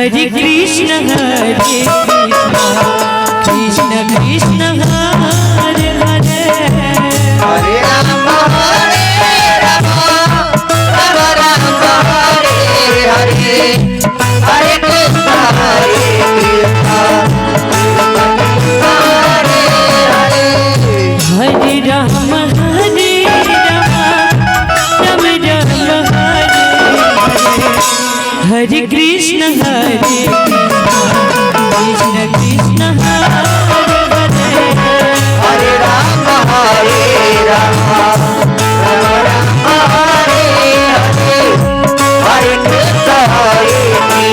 Hare Krishna Krishna Krishna Hare Hare Hare Ram Ram Ram Hare Hare Hare Krishna Hare Hare Hare Ram Ram Ram Hare Krishna Krishna Krishna Hare Hare Hare Ram Ram Ram Hare Hare Hare Krishna Hare Hare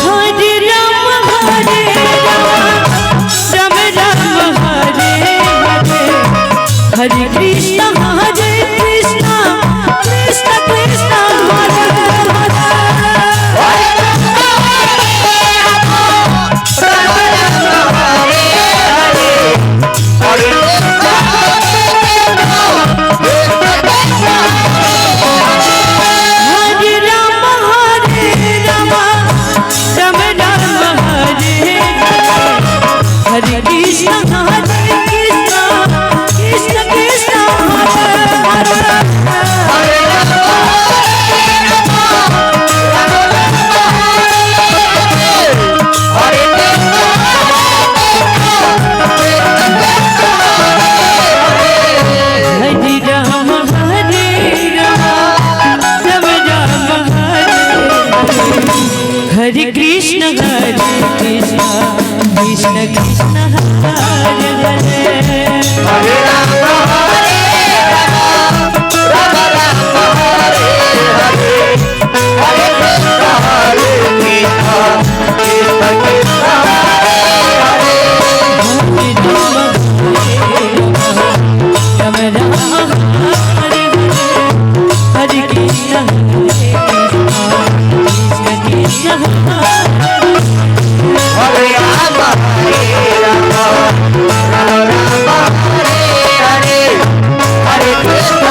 Hare Ram Hare Hare Krishna Krishna Krishna Hare Hare Hare Ram Hare Krishna Krishna Krishna Hare Hare Ram Hare Krishna Krishna Krishna Hare Hare Hare Ram Hare Hare Krishna Hare Krishna Hare Ram Hare Hare Krishna Hare Ram Ram Ram Hare Hare Hare Krishna Krishna Krishna Hare Ram Ram Hare Hare Hare Krishna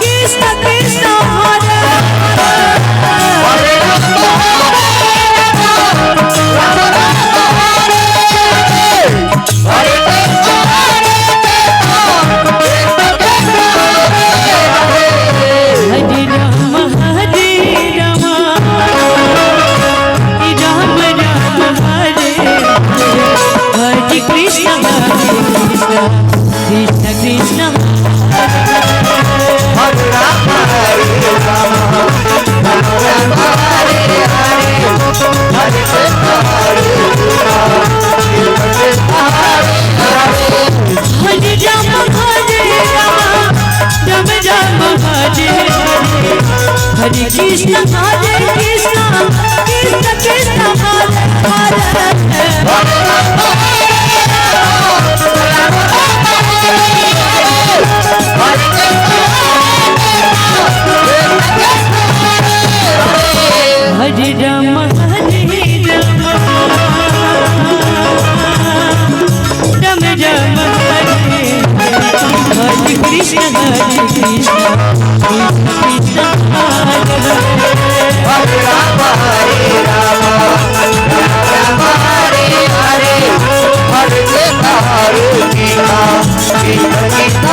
Krishna Krishna Hare Hare Ram Hare Hare Krishna Krishna Krishna Hare Ram Hare Krishna Hare Ram Hare Hare Krishna Krishna Krishna Hare Hare Ram Ram Hare Hare Krishna Krishna Krishna Hare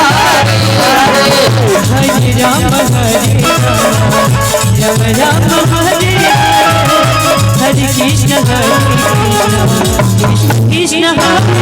Hare Ram Hare Hare Krishna Hare Ram Hare Hare Krishna Krishna Hare